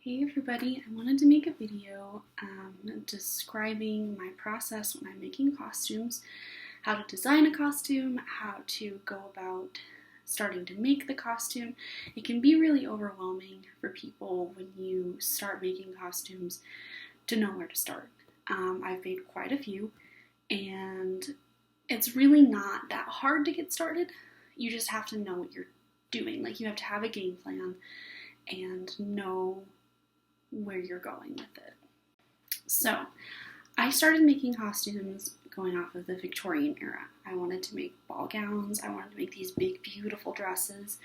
Hey everybody, I wanted to make a video describing my process when I'm making costumes, how to design a costume, how to go about starting to make the costume. It can be really overwhelming for people when you start making costumes to know where to start. I've made quite a few, and it's really not that hard to get started. You just have to know what you're doing. Like, you have to have a game plan and know where you're going with it. So, I started making costumes going off of the Victorian era. I wanted to make ball gowns, I wanted to make these big, beautiful dresses,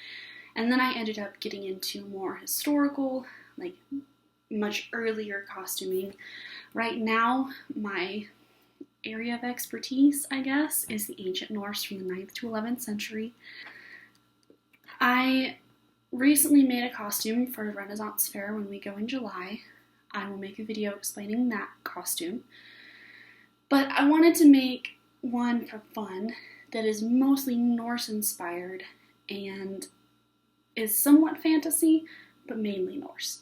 and then I ended up getting into more historical, like much earlier costuming. Right now, my area of expertise, I guess, is the ancient Norse from the 9th to 11th century. I recently made a costume for a Renaissance fair when we go in July. I will make a video explaining that costume. But I wanted to make one for fun that is mostly Norse inspired and is somewhat fantasy, but mainly Norse.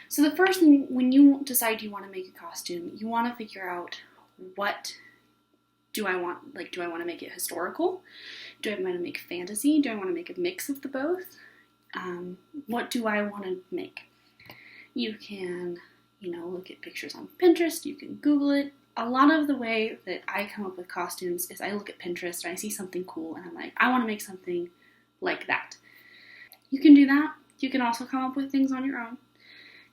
So the first thing, when you decide you want to make a costume, you want to figure out, what do I want? Like, do I want to make it historical? Do I want to make fantasy? Do I want to make a mix of the both? What do I want to make? You can, look at pictures on Pinterest, you can Google it. A lot of the way that I come up with costumes is I look at Pinterest and I see something cool and I'm like, I want to make something like that. You can do that. You can also come up with things on your own.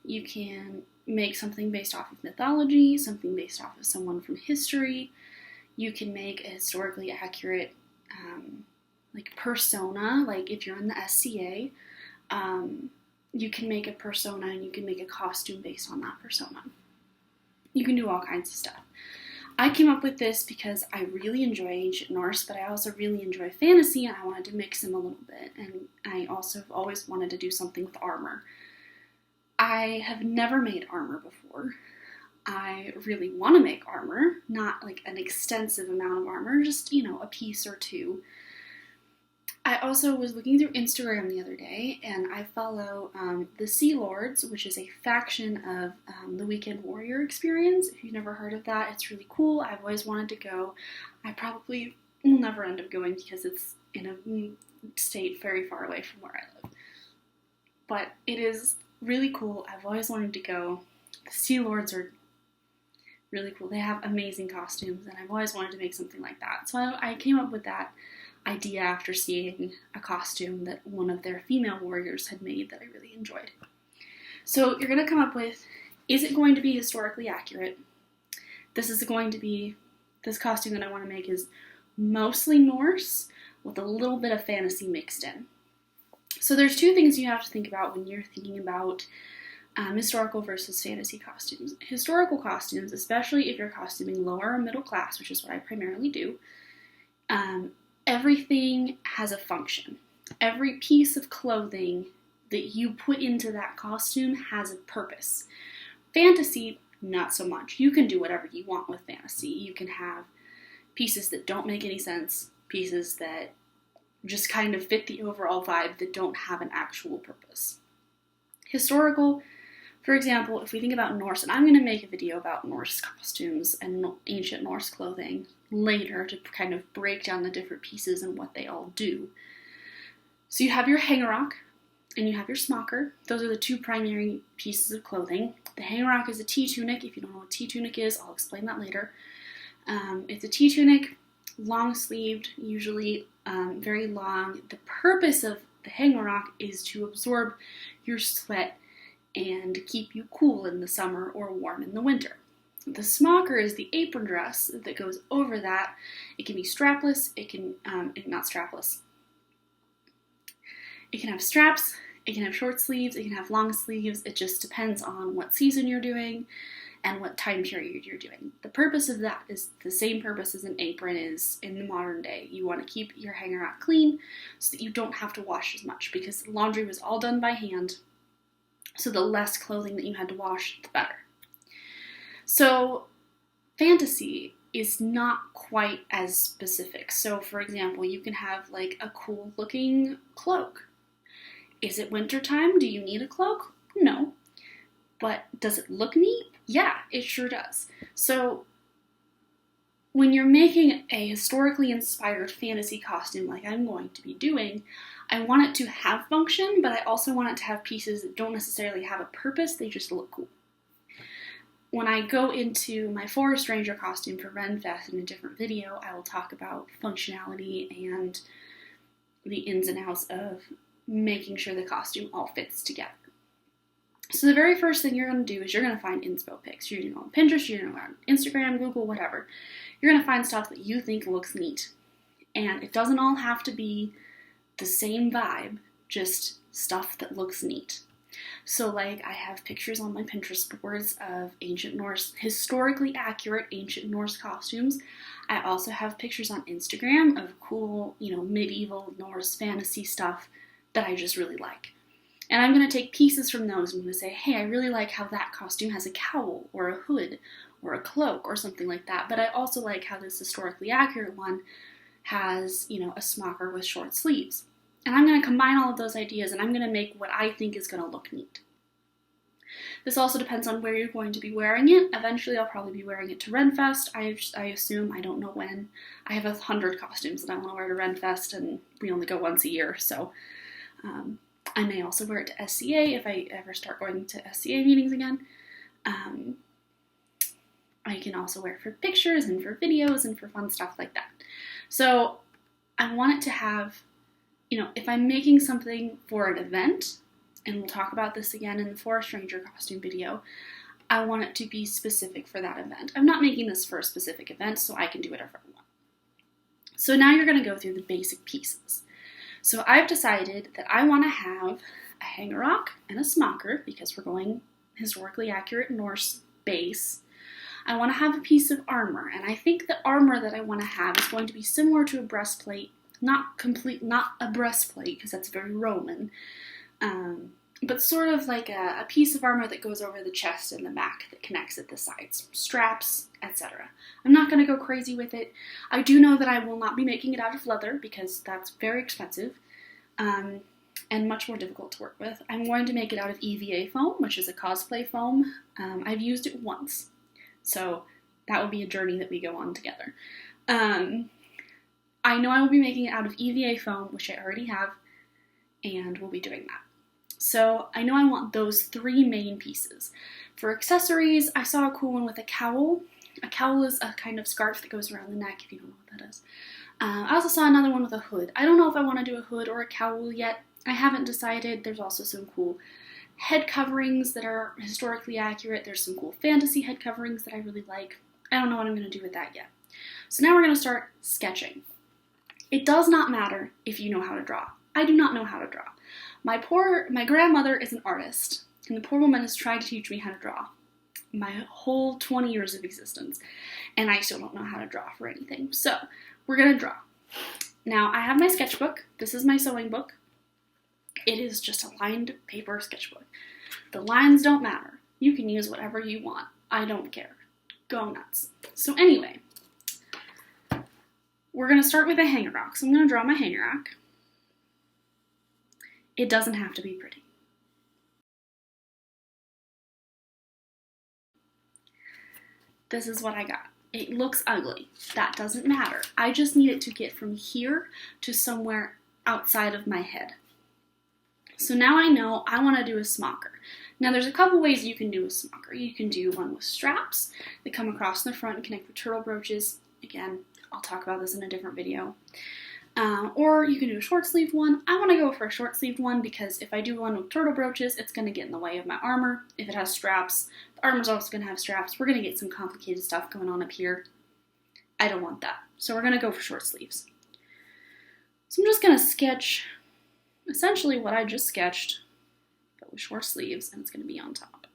You can make something based off of mythology, something based off of someone from history. You can make a historically accurate persona, like if you're in the SCA, you can make a persona and you can make a costume based on that persona. You can do all kinds of stuff. I came up with this because I really enjoy ancient Norse, but I also really enjoy fantasy and I wanted to mix them a little bit. And I also have always wanted to do something with armor. I have never made armor before. I really want to make armor, not like an extensive amount of armor, just, a piece or two. I also was looking through Instagram the other day, and I follow the Sea Lords, which is a faction of the Weekend Warrior Experience. If you've never heard of that, it's really cool. I've always wanted to go. I probably will never end up going because it's in a state very far away from where I live. But it is really cool. I've always wanted to go. The Sea Lords are really cool. They have amazing costumes, and I've always wanted to make something like that. So I came up with that idea after seeing a costume that one of their female warriors had made that I really enjoyed. So you're going to come up with, is it going to be historically accurate? This costume that I want to make is mostly Norse with a little bit of fantasy mixed in. So there's two things you have to think about when you're thinking about historical versus fantasy costumes. Historical costumes, especially if you're costuming lower or middle class, which is what I primarily do, everything has a function. Every piece of clothing that you put into that costume has a purpose. Fantasy, not so much. You can do whatever you want with fantasy. You can have pieces that don't make any sense, pieces that just kind of fit the overall vibe that don't have an actual purpose. Historical, for example, if we think about Norse, and I'm going to make a video about Norse costumes and ancient Norse clothing later to kind of break down the different pieces and what they all do. So you have your hangerrock and you have your smocker. Those are the two primary pieces of clothing. The hangerrock is a T-tunic. If you don't know what T-tunic is, I'll explain that later. It's a T-tunic, long-sleeved, usually very long. The purpose of the hangerrock is to absorb your sweat and keep you cool in the summer or warm in the winter. The smocker is the apron dress that goes over that. It can be strapless, it can, not strapless. It can have straps, it can have short sleeves, it can have long sleeves. It just depends on what season you're doing and what time period you're doing. The purpose of that is the same purpose as an apron is in the modern day. You want to keep your hangerrock clean so that you don't have to wash as much, because laundry was all done by hand. So the less clothing that you had to wash, the better. So fantasy is not quite as specific. So for example, you can have like a cool looking cloak. Is it wintertime? Do you need a cloak? No. But does it look neat? Yeah, it sure does. So when you're making a historically inspired fantasy costume like I'm going to be doing, I want it to have function, but I also want it to have pieces that don't necessarily have a purpose, they just look cool. When I go into my Forest Ranger costume for Renfest in a different video, I will talk about functionality and the ins and outs of making sure the costume all fits together. So the very first thing you're going to do is you're going to find inspo pics. You're going to go on Pinterest, you're going to go on Instagram, Google, whatever. You're going to find stuff that you think looks neat. And it doesn't all have to be the same vibe, just stuff that looks neat. So like I have pictures on my Pinterest boards of ancient Norse, historically accurate ancient Norse costumes. I also have pictures on Instagram of cool, medieval Norse fantasy stuff that I just really like. And I'm going to take pieces from those and I'm going to say, hey, I really like how that costume has a cowl or a hood or a cloak or something like that. But I also like how this historically accurate one has, a smocker with short sleeves. And I'm going to combine all of those ideas and I'm going to make what I think is going to look neat. This also depends on where you're going to be wearing it. Eventually I'll probably be wearing it to Renfest. I assume, I don't know when. I have 100 costumes that I want to wear to Renfest and we only go once a year, so I may also wear it to SCA if I ever start going to SCA meetings again. I can also wear it for pictures and for videos and for fun stuff like that. So I want it to have, if I'm making something for an event, and we'll talk about this again in the Forest Ranger costume video, I want it to be specific for that event. I'm not making this for a specific event, so I can do whatever I want. So now you're going to go through the basic pieces. So I've decided that I want to have a hangarock and a smocker, because we're going historically accurate Norse base. I want to have a piece of armor, and I think the armor that I want to have is going to be similar to a breastplate, not a breastplate, because that's very Roman, but sort of like a piece of armor that goes over the chest and the back that connects at the sides, straps, etc. I'm not going to go crazy with it. I do know that I will not be making it out of leather because that's very expensive and much more difficult to work with. I'm going to make it out of EVA foam, which is a cosplay foam. I've used it once, so that will be a journey that we go on together. I know I will be making it out of EVA foam, which I already have, and we'll be doing that. So I know I want those three main pieces. For accessories, I saw a cool one with a cowl. A cowl is a kind of scarf that goes around the neck, if you don't know what that is. I also saw another one with a hood. I don't know if I want to do a hood or a cowl yet. I haven't decided. There's also some cool head coverings that are historically accurate. There's some cool fantasy head coverings that I really like. I don't know what I'm going to do with that yet. So now we're going to start sketching. It does not matter if you know how to draw. I do not know how to draw. My grandmother is an artist, and the poor woman has tried to teach me how to draw my whole 20 years of existence, and I still don't know how to draw for anything. So we're going to draw. Now, I have my sketchbook. This is my sewing book. It is just a lined paper sketchbook. The lines don't matter. You can use whatever you want. I don't care. Go nuts. So anyway, we're going to start with a hangarock. So I'm going to draw my hangarock. It doesn't have to be pretty. This is what I got. It looks ugly. That doesn't matter. I just need it to get from here to somewhere outside of my head. So now I know I want to do a smocker. Now there's a couple ways you can do a smocker. You can do one with straps that come across the front and connect with turtle brooches. Again, I'll talk about this in a different video. Or you can do a short sleeve one. I want to go for a short sleeve one because if I do one with turtle brooches, it's going to get in the way of my armor. If it has straps, the armor's also going to have straps. We're going to get some complicated stuff going on up here. I don't want that. So we're going to go for short sleeves. So I'm just going to sketch essentially what I just sketched, but with short sleeves, and it's going to be on top.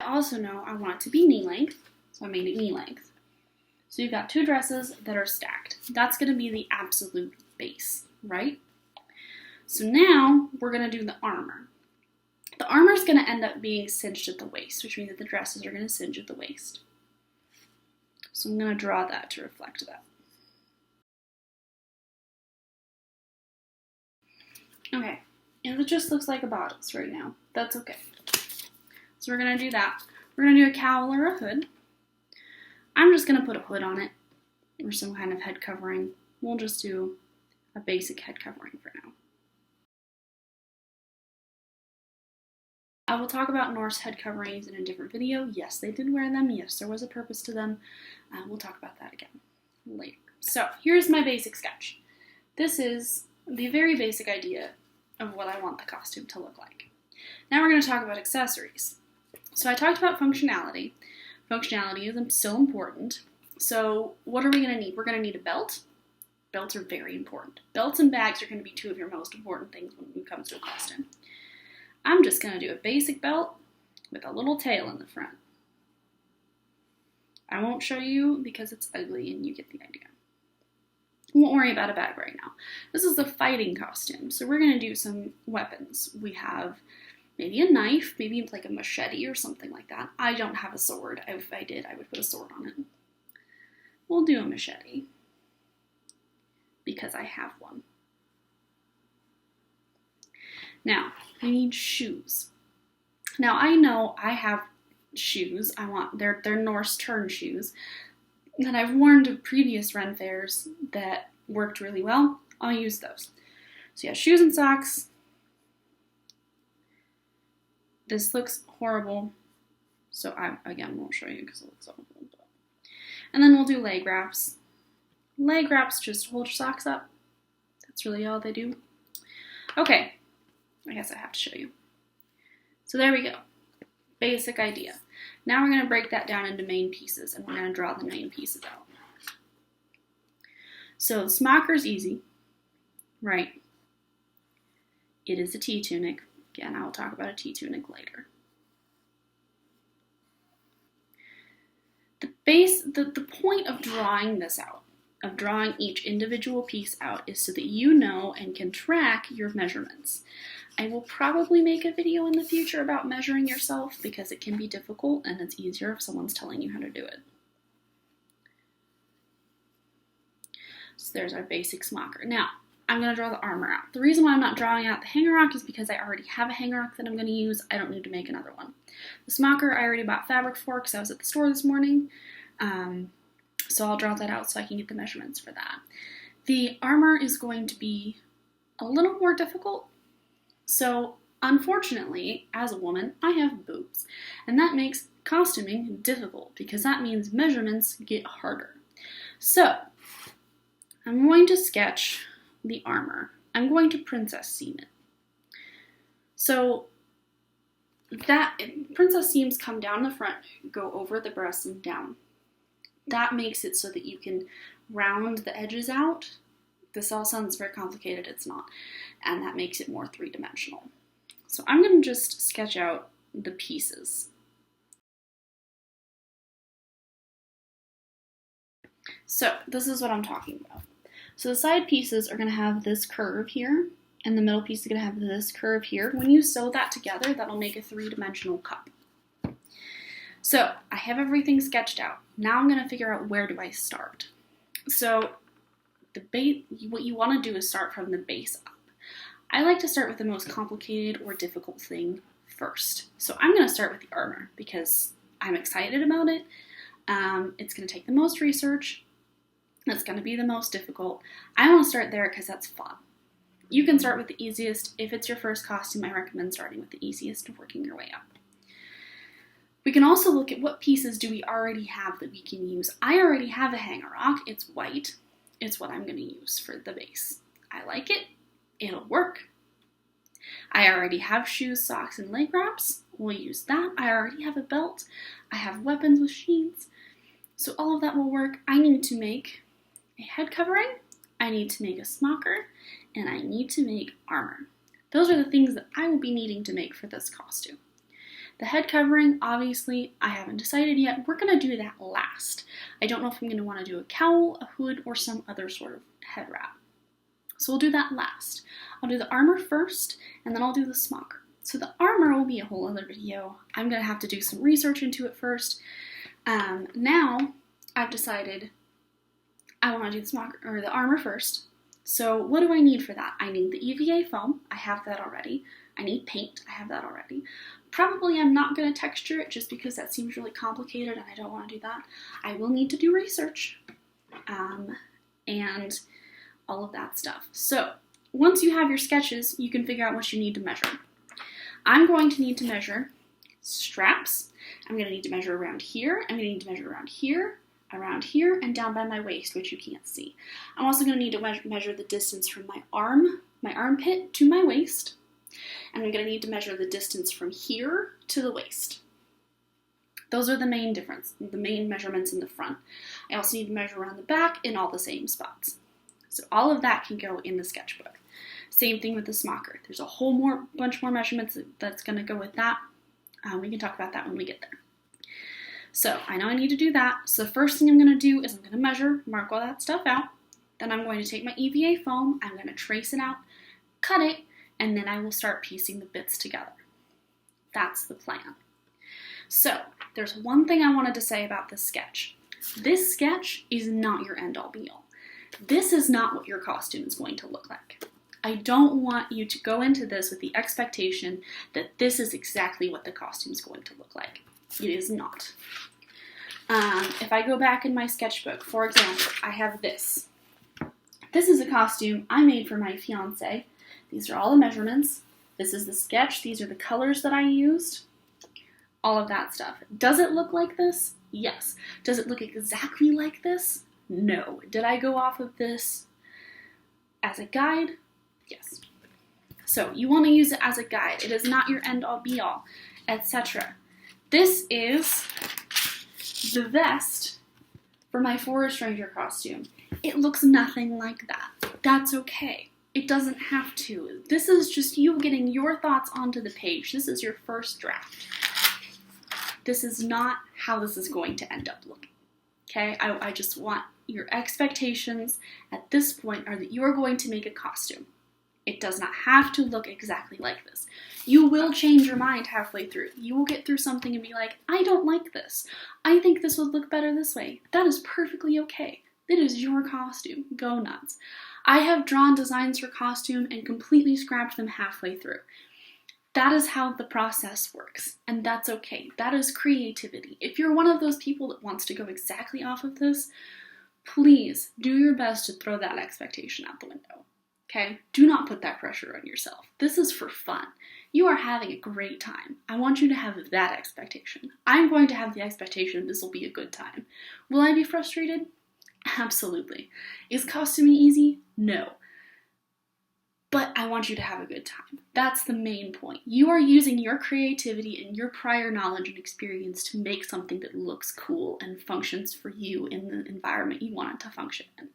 I also know I want it to be knee length, so I made it knee length. So you've got two dresses that are stacked. That's going to be the absolute base, right? So now we're going to do the armor. The armor is going to end up being cinched at the waist, which means that the dresses are going to cinch at the waist. So I'm going to draw that to reflect that. Okay, And it just looks like a bodice right now. That's okay. So we're going to do that. We're going to do a cowl or a hood. I'm just going to put a hood on it or some kind of head covering. We'll just do a basic head covering for now. I will talk about Norse head coverings in a different video. Yes, they did wear them. Yes, there was a purpose to them. We'll talk about that again later. So here's my basic sketch. This is the very basic idea of what I want the costume to look like. Now we're going to talk about accessories. So I talked about functionality. Functionality is still important. So what are we going to need? We're going to need a belt. Belts are very important. Belts and bags are going to be two of your most important things when it comes to a costume. I'm just going to do a basic belt with a little tail in the front. I won't show you because it's ugly and you get the idea. Won't worry about a bag right now. This is a fighting costume, so we're going to do some weapons. We have maybe a knife, maybe like a machete or something like that. I don't have a sword. If I did, I would put a sword on it. We'll do a machete because I have one. Now, I need shoes. Now, I know I have shoes. They're Norse turn shoes that I've worn to previous Ren fairs that worked really well. I'll use those. So yeah, shoes and socks. This looks horrible, so I, again, won't show you because it looks awful. And then we'll do leg wraps. Leg wraps just hold your socks up. That's really all they do. Okay, I guess I have to show you. So there we go. Basic idea. Now we're going to break that down into main pieces, and we're going to draw the main pieces out. So the smocker's easy, right? It is a T-tunic. Again, I will talk about a T-tunic later. The point of drawing this out, of drawing each individual piece out, is so that you know and can track your measurements. I will probably make a video in the future about measuring yourself because it can be difficult and it's easier if someone's telling you how to do it. So there's our basic smocker. Now, I'm going to draw the armor out. The reason why I'm not drawing out the hanger rock is because I already have a hanger rock that I'm going to use. I don't need to make another one. The smocker I already bought fabric for because I was at the store this morning. So I'll draw that out so I can get the measurements for that. The armor is going to be a little more difficult. So unfortunately, as a woman, I have boobs. And that makes costuming difficult because that means measurements get harder. So I'm going to sketch the armor. I'm going to princess seam it. So that princess seams come down the front, go over the breasts and down. That makes it so that you can round the edges out. This all sounds very complicated, it's not. And that makes it more three-dimensional. So I'm going to just sketch out the pieces. So this is what I'm talking about. So the side pieces are going to have this curve here, and the middle piece is going to have this curve here. When you sew that together, that'll make a three-dimensional cup. So I have everything sketched out. Now I'm going to figure out where do I start. So what you want to do is start from the base up. I like to start with the most complicated or difficult thing first. So I'm going to start with the armor because I'm excited about it. It's going to take the most research. It's going to be the most difficult. I want to start there because that's fun. You can start with the easiest. If it's your first costume, I recommend starting with the easiest and working your way up. We can also look at what pieces do we already have that we can use. I already have a hanger rock. It's white. It's what I'm going to use for the base. I like it. It'll work. I already have shoes, socks, and leg wraps. We'll use that. I already have a belt. I have weapons with sheaths. So all of that will work. I need to make a head covering. I need to make a smocker. And I need to make armor. Those are the things that I will be needing to make for this costume. The head covering, obviously, I haven't decided yet. We're going to do that last. I don't know if I'm going to want to do a cowl, a hood, or some other sort of head wrap. So we'll do that last. I'll do the armor first, and then I'll do the smocker. So the armor will be a whole other video. I'm going to have to do some research into it first. Now, I've decided I want to do the smocker or the armor first. So what do I need for that? I need the EVA foam. I have that already. I need paint. I have that already. Probably I'm not going to texture it just because that seems really complicated and I don't want to do that. I will need to do research and all of that stuff. So once you have your sketches, you can figure out what you need to measure. I'm going to need to measure straps. I'm going to need to measure around here. I'm going to need to measure around here, and down by my waist, which you can't see. I'm also going to need to measure the distance from my armpit to my waist. And I'm going to need to measure the distance from here to the waist. Those are the main measurements in the front. I also need to measure around the back in all the same spots. So all of that can go in the sketchbook. Same thing with the smocker. There's a whole bunch more measurements that's going to go with that. We can talk about that when we get there. So I know I need to do that. So the first thing I'm going to do is I'm going to measure, mark all that stuff out. Then I'm going to take my EVA foam, I'm going to trace it out, cut it, and then I will start piecing the bits together. That's the plan. So there's one thing I wanted to say about this sketch. This sketch is not your end-all be-all. This is not what your costume is going to look like. I don't want you to go into this with the expectation that this is exactly what the costume is going to look like. It is not. If I go back in my sketchbook, for example, I have this. This is a costume I made for my fiance. These are all the measurements. This is the sketch. These are the colors that I used. All of that stuff. Does it look like this? Yes. Does it look exactly like this? No. Did I go off of this as a guide? Yes. So you want to use it as a guide. It is not your end-all be-all, etc. This is the vest for my Forest Ranger costume. It looks nothing like that. That's okay. It doesn't have to. This is just you getting your thoughts onto the page. This is your first draft. This is not how this is going to end up looking. Okay? I just want your expectations at this point are that you are going to make a costume. It does not have to look exactly like this. You will change your mind halfway through. You will get through something and be like, I don't like this. I think this would look better this way. That is perfectly okay. It is your costume. Go nuts. I have drawn designs for costume and completely scrapped them halfway through. That is how the process works, and that's okay. That is creativity. If you're one of those people that wants to go exactly off of this, please do your best to throw that expectation out the window. Okay? Do not put that pressure on yourself. This is for fun. You are having a great time. I want you to have that expectation. I'm going to have the expectation this will be a good time. Will I be frustrated? Absolutely. Is costuming easy? No. But I want you to have a good time. That's the main point. You are using your creativity and your prior knowledge and experience to make something that looks cool and functions for you in the environment you want it to function in.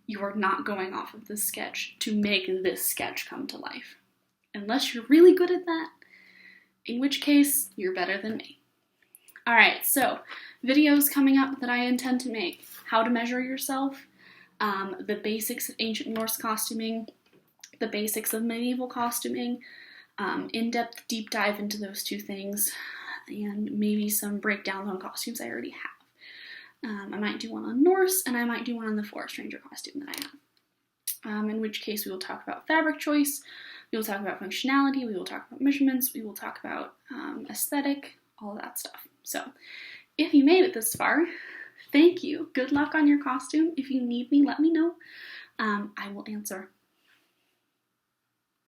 You are not going off of this sketch to make this sketch come to life. Unless you're really good at that, in which case, you're better than me. Alright, so videos coming up that I intend to make. How to measure yourself, the basics of ancient Norse costuming, the basics of medieval costuming, in-depth deep dive into those two things, and maybe some breakdowns on costumes I already have. I might do one on Norse, and I might do one on the Forest Ranger costume that I have. In which case we will talk about fabric choice, we will talk about functionality, we will talk about measurements, we will talk about aesthetic, all of that stuff. So, if you made it this far, thank you. Good luck on your costume. If you need me, let me know. I will answer.